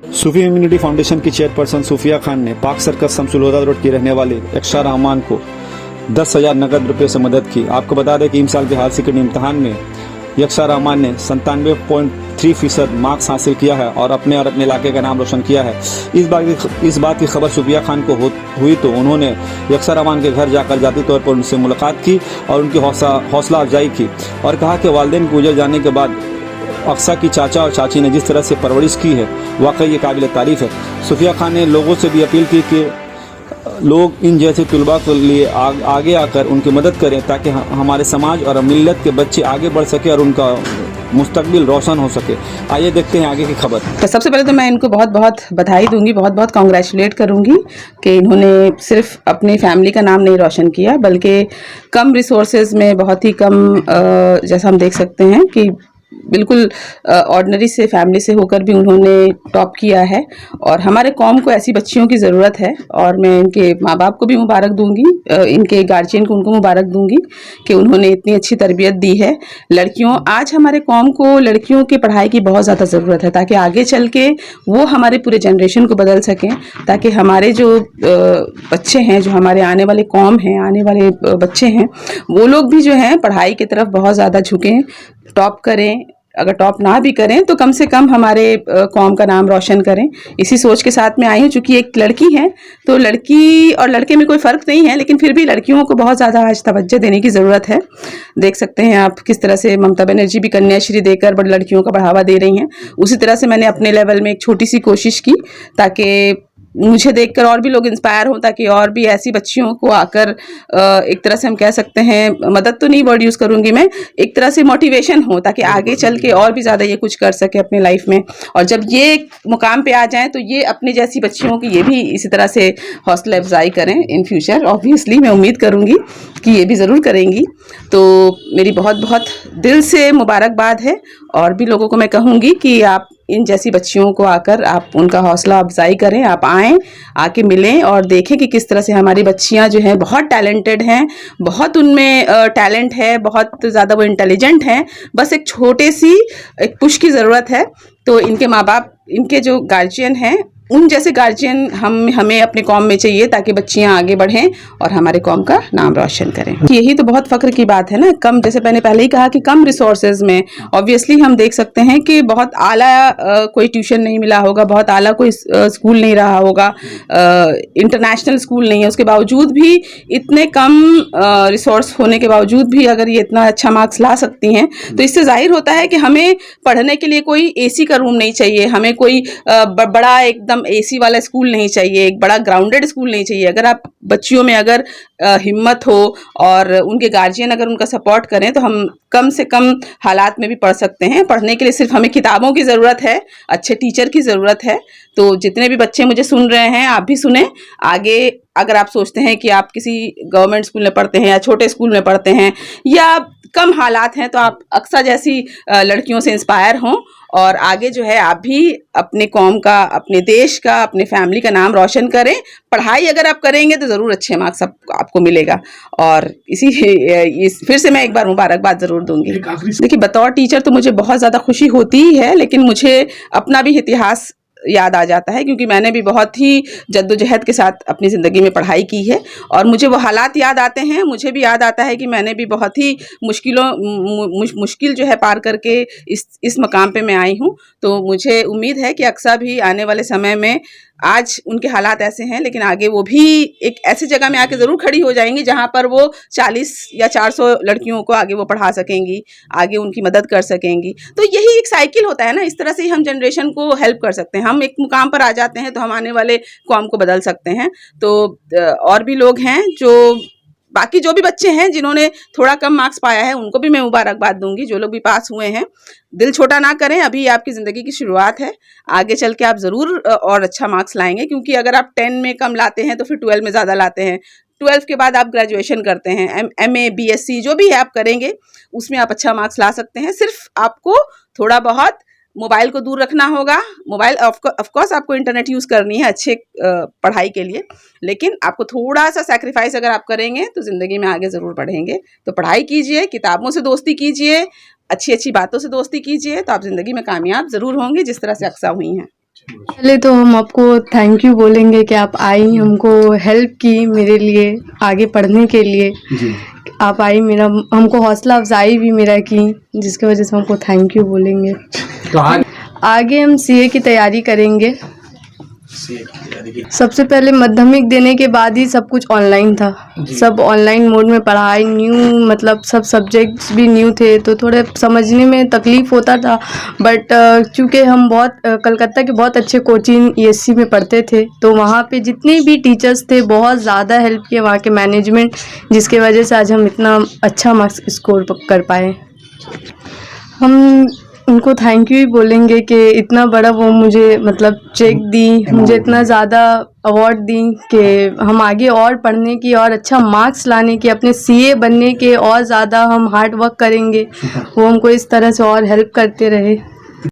सूफी immunity foundation की chairperson सूफिया खान ने पाक सर्कस शमसुल-हुदा रोड की रहने वाली यक्षा रहमान को 10,000 नगद रुपए से मदद की। आपको बता दें कि इस साल के हाल सेकेंड इम्तिहान में यक्षा रहमान ने 97.3% मार्क्स हासिल किया है और अपने इलाके का नाम रोशन किया है। इस बात की खबर सूफिया खान को हुई तो उन्होंने यक्षा रहमान के घर जाकर जाती तौर पर उनसे मुलाकात की और उनकी हौसला अफजाई की और कहा कि वालिदैन के गुजर जाने के बाद अक्सा की चाचा और चाची ने जिस तरह से परवरिश की है वाकई ये काबिल तारीफ है। सूफिया खान ने लोगों से भी अपील की कि लोग इन जैसे तुलबा के लिए आगे आकर उनकी मदद करें ताकि हमारे समाज और मिल्लत के बच्चे आगे बढ़ सके और उनका मुस्तकबिल रोशन हो सके। आइए देखते हैं आगे की खबर। तो सबसे पहले तो मैं इनको बहुत बहुत बधाई दूंगी, बहुत बहुत कॉन्ग्रेचुलेट करूंगी कि इन्होंने सिर्फ अपनी फैमिली का नाम नहीं रोशन किया बल्कि कम रिसोर्सेज में बहुत ही कम जैसा हम देख सकते हैं कि बिल्कुल ऑर्डिनरी से फैमिली से होकर भी उन्होंने टॉप किया है और हमारे कौम को ऐसी बच्चियों की ज़रूरत है। और मैं इनके माँ बाप को भी मुबारक दूंगी, इनके गार्जियन को उनको मुबारक दूंगी कि उन्होंने इतनी अच्छी तरबियत दी है लड़कियों। आज हमारे कौम को लड़कियों की पढ़ाई की बहुत ज़्यादा ज़रूरत है ताकि आगे चल के वो हमारे पूरे जनरेशन को बदल सकें, ताकि हमारे जो बच्चे हैं, जो हमारे आने वाले कौम हैं, आने वाले बच्चे हैं, वो लोग भी जो हैं पढ़ाई की तरफ बहुत ज़्यादा झुकें, टॉप करें। अगर टॉप ना भी करें तो कम से कम हमारे कौम का नाम रोशन करें। इसी सोच के साथ में आई हूँ। चूँकि एक लड़की है तो लड़की और लड़के में कोई फ़र्क नहीं है, लेकिन फिर भी लड़कियों को बहुत ज़्यादा आज तवज्जो देने की ज़रूरत है। देख सकते हैं आप किस तरह से ममता बनर्जी भी कन्याश्री देकर बड़ी लड़कियों का बढ़ावा दे रही हैं। उसी तरह से मैंने अपने लेवल में एक छोटी सी कोशिश की ताकि मुझे देखकर और भी लोग इंस्पायर हों, ताकि और भी ऐसी बच्चियों को आकर एक तरह से हम कह सकते हैं, मदद तो नहीं वर्ड यूज़ करूँगी मैं, एक तरह से मोटिवेशन हो ताकि आगे चल के और भी ज़्यादा ये कुछ कर सके अपने लाइफ में। और जब ये मुकाम पे आ जाएं तो ये अपनी जैसी बच्चियों की ये भी इसी तरह से हौसला अफजाई करें इन फ्यूचर। ऑब्वियसली मैं उम्मीद करूँगी कि ये भी ज़रूर करेंगी। तो मेरी बहुत बहुत दिल से मुबारकबाद है और भी लोगों को मैं कहूँगी कि आप इन जैसी बच्चियों को आकर आप उनका हौसला अफजाई करें, आप आएँ, आके मिलें और देखें कि किस तरह से हमारी बच्चियां जो हैं बहुत टैलेंटेड हैं, बहुत उनमें टैलेंट है, बहुत ज़्यादा वो इंटेलिजेंट हैं, बस एक छोटे सी एक पुश की ज़रूरत है। तो इनके माँ बाप, इनके जो गार्जियन हैं, उन जैसे गार्जियन हमें अपने कौम में चाहिए ताकि बच्चियां आगे बढ़ें और हमारे कौम का नाम रोशन करें। यही तो बहुत फ़ख्र की बात है ना। कम, जैसे मैंने पहले ही कहा कि कम रिसोर्सेज में ऑब्वियसली हम देख सकते हैं कि बहुत आला कोई ट्यूशन नहीं मिला होगा, बहुत आला कोई स्कूल नहीं रहा होगा, इंटरनेशनल स्कूल नहीं है, उसके बावजूद भी इतने कम रिसोर्स होने के बावजूद भी अगर ये इतना अच्छा मार्क्स ला सकती हैं तो इससे जाहिर होता है कि हमें पढ़ने के लिए कोई एसी का रूम नहीं चाहिए, हमें कोई बड़ा एकदम एसी वाला स्कूल नहीं चाहिए, एक बड़ा ग्राउंडेड स्कूल नहीं चाहिए। अगर आप बच्चियों में अगर हिम्मत हो और उनके गार्जियन अगर उनका सपोर्ट करें तो हम कम से कम हालात में भी पढ़ सकते हैं। पढ़ने के लिए सिर्फ हमें किताबों की ज़रूरत है, अच्छे टीचर की ज़रूरत है। तो जितने भी बच्चे मुझे सुन रहे हैं, आप भी सुने। आगे अगर आप सोचते हैं कि आप किसी गवर्नमेंट स्कूल में पढ़ते हैं या छोटे स्कूल में पढ़ते हैं या कम हालात हैं, तो आप अक्सा जैसी लड़कियों से इंस्पायर हों और आगे जो है आप भी अपने कौम का, अपने देश का, अपने फैमिली का नाम रोशन करें। पढ़ाई अगर आप करेंगे तो ज़रूर अच्छे मार्क्स आपको मिलेगा। और फिर से मैं एक बार मुबारकबाद ज़रूर दूंगी। देखिए, बतौर टीचर तो मुझे बहुत ज़्यादा खुशी होती ही है, लेकिन मुझे अपना भी इतिहास याद आ जाता है क्योंकि मैंने भी बहुत ही जद्दोजहद के साथ अपनी ज़िंदगी में पढ़ाई की है और मुझे वो हालात याद आते हैं। मुझे भी याद आता है कि मैंने भी बहुत ही मुश्किल जो है पार करके इस मकाम पे मैं आई हूँ। तो मुझे उम्मीद है कि अक्सा भी आने वाले समय में, आज उनके हालात ऐसे हैं लेकिन आगे वो भी एक ऐसी जगह में आके ज़रूर खड़ी हो जाएंगी जहाँ पर वो 40 या 400 लड़कियों को आगे वो पढ़ा सकेंगी, आगे उनकी मदद कर सकेंगी। तो यही एक साइकिल होता है ना, इस तरह से ही हम जनरेशन को हेल्प कर सकते हैं। हम एक मुकाम पर आ जाते हैं तो हम आने वाले कौम को बदल सकते हैं। तो और भी लोग हैं, जो बाकी जो भी बच्चे हैं जिन्होंने थोड़ा कम मार्क्स पाया है, उनको भी मैं मुबारकबाद दूंगी। जो लोग भी पास हुए हैं, दिल छोटा ना करें, अभी आपकी ज़िंदगी की शुरुआत है। आगे चल के आप ज़रूर और अच्छा मार्क्स लाएंगे, क्योंकि अगर आप 10 में कम लाते हैं तो फिर 12 में ज़्यादा लाते हैं। 12 के बाद आप ग्रेजुएशन करते हैं, MA BSc जो भी है आप करेंगे, उसमें आप अच्छा मार्क्स ला सकते हैं। सिर्फ आपको थोड़ा बहुत मोबाइल को दूर रखना होगा। मोबाइल ऑफकोर्स आपको इंटरनेट यूज़ करनी है अच्छे पढ़ाई के लिए, लेकिन आपको थोड़ा सा सैक्रिफाइस अगर आप करेंगे तो ज़िंदगी में आगे ज़रूर बढ़ेंगे। तो पढ़ाई कीजिए, किताबों से दोस्ती कीजिए, अच्छी अच्छी बातों से दोस्ती कीजिए, तो आप ज़िंदगी में कामयाब ज़रूर होंगे, जिस तरह से अक्सा हुई हैं। पहले तो हम आपको थैंक यू बोलेंगे कि आप आई, हमको हेल्प की मेरे लिए आगे पढ़ने के लिए। जी। आप आई, मेरा हमको हौसला अफजाई भी मेरा की, जिसकी वजह से हमको थैंक यू बोलेंगे। आगे हम सीए की तैयारी करेंगे। सबसे पहले माध्यमिक देने के बाद ही सब कुछ ऑनलाइन था, सब ऑनलाइन मोड में पढ़ाई, न्यू मतलब सब सब्जेक्ट्स भी न्यू थे, तो थोड़े समझने में तकलीफ़ होता था। बट चूँकि हम बहुत कलकत्ता के बहुत अच्छे कोचिंग ईएससी में पढ़ते थे, तो वहाँ पे जितने भी टीचर्स थे बहुत ज़्यादा हेल्प किए वहाँ के मैनेजमेंट, जिसकी वजह से आज हम इतना अच्छा मार्क्स स्कोर कर पाए। हम उनको थैंक यू ही बोलेंगे कि इतना बड़ा वो मुझे मतलब चेक दी, मुझे इतना ज़्यादा अवार्ड दी कि हम आगे और पढ़ने की और अच्छा मार्क्स लाने की, अपने सीए बनने के और ज़्यादा हम हार्ड वर्क करेंगे, वो हमको इस तरह से और हेल्प करते रहे।